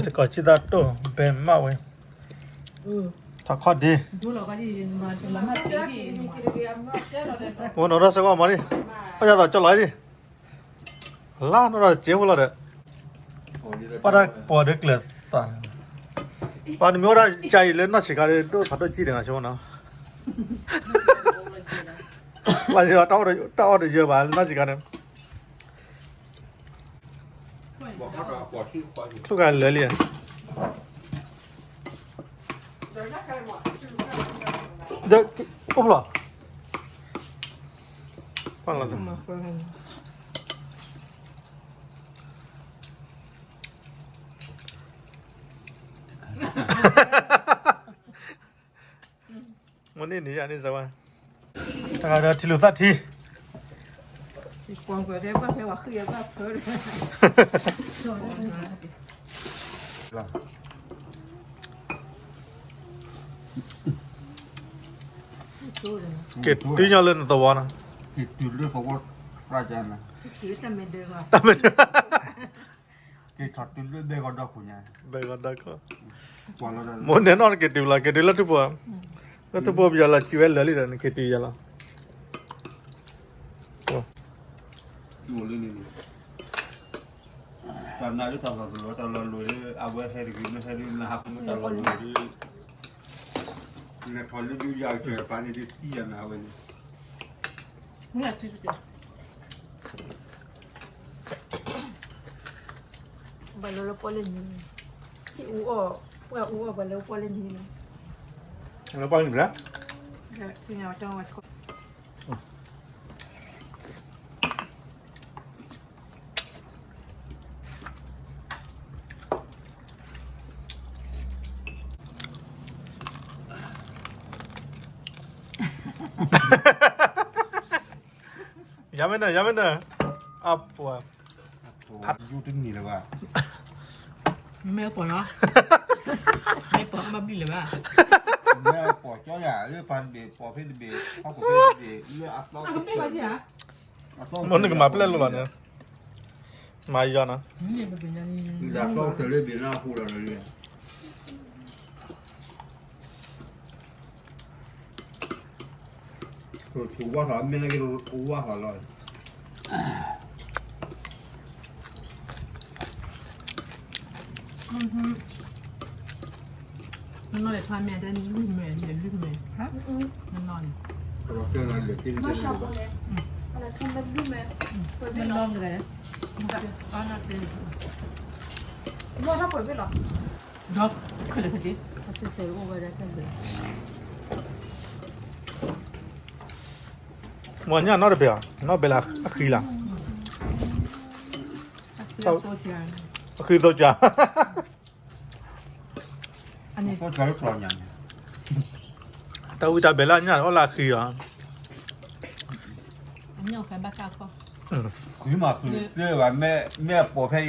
จะก่อจิตาโต้เป็นมากเว้ยถ้าข้อดีโอ้โหเราสักวันมาดิก็จะต่อจะไหลดิล้านเราเจ็บเราเด้อปะได้ปอดเกลือสั่งปานมีว่าใจเลยน่าสิการเลยตัวถัดด้วยจีเด้งอ่ะใช่ไหมนะวันที่เราต้าเยอะมาน่าสิการเนี่ยทุกการเลยเลยเด็กปุ๊บหรอฟังแล้วสิวันนี้นี่อันนี้สบายถ้าเราทิลุสัตที光棍的我还我黑我婆的。เกตตีนยาเล่นตัวนะกิดจุดเรื่องของว่าราชานะคือทำไม่เดิมอ่ะทำไมกิดช็อตจุดเรื่องเบกอนดอกคุณยายเบกอนดอกก็กว่าเราได้โมเดลนอนเกติวละทุกพวกแล้วทุกพวกยาละชีวิตเลยเลยนะเกติยาละอยู่เรื่องนี้ตอนนั้นที่ทำตัวตอนเราลุยเอาไว้ให้ดีไม่ให้ดีนะครับไม่ตอนเราลุยเนี่ยทอนรีวิวยาวเจอปานนี้ที่ที่นะเว้ยเนี่ยจุดบอลลูนพอลนี่ที่อู๋พวกอู๋บอลลูนพอลนี่แล้วไปไหนแล้วที่เราจังหวัดยังไม่เนอะอ่ะปวดพัดยูถึงนี่แล้วว่าไม่ปวดเนาะไม่ปวดมาบินเลยว่าแม่ปอดเจ้าหย่าเรื่องฟันเบปอดเพศเบข้าวเบเบเรื่องอัพโหลดไม่ปวดจ้ะมันนึกมาเปล่าหรอเนี่ยมาอีกนะนี่เป็นยังไงอยากเข้าเทเลบีน่าพูดอะไรเนี่ยถูกว่าหอมไม่ได้กินว่าหอมเลยมันนอนเลยทานแม่ได้นี่ลืมแม่เดี๋ยวลืมแม่ฮะมันนอนเราเจอกันเดี๋ยวกินกันเลยอะไรทำแบบลืมแม่มันนอนเลยอ๋อน่าเต้นนอนถ้าเปิดไม่หรอดอกขึ้นเลยพี่เขาเสียๆว่าได้กันเลยมันยังนอดเบียนอดเบลาคือละคือตัวจ่าอันนี้ก็ใช้กรอนอย่างแต่วิจารเบลาเนี่ยว่าละคืออ่ะอันนี้เอาแค่บ้าก้าวก็คือมาคือเรื่องว่าแม่ปวดเพย์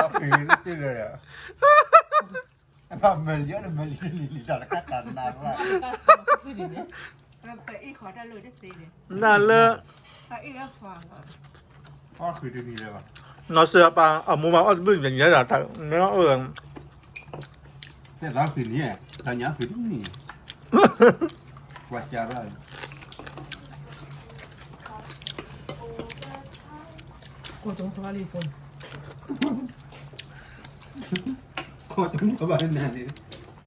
ก็คือที่เลยอ่ะทำมันเยอะเลยมันลีดากัดตันนานว่าไปอีกขอได้เลยได้สิเลยนั่นเลยไปอีกแล้วฟังก็คือที่นี่เลยว่ะนอเสือปลาเอามูมาเอาบึ้งอย่างเงี้ยแต่เนื้อแต่เราคือนี่แต่เนี้ยคือที่นี่วัดจาระกูจงทวารีฝนก็ต้องทำอะไรนั่นนี่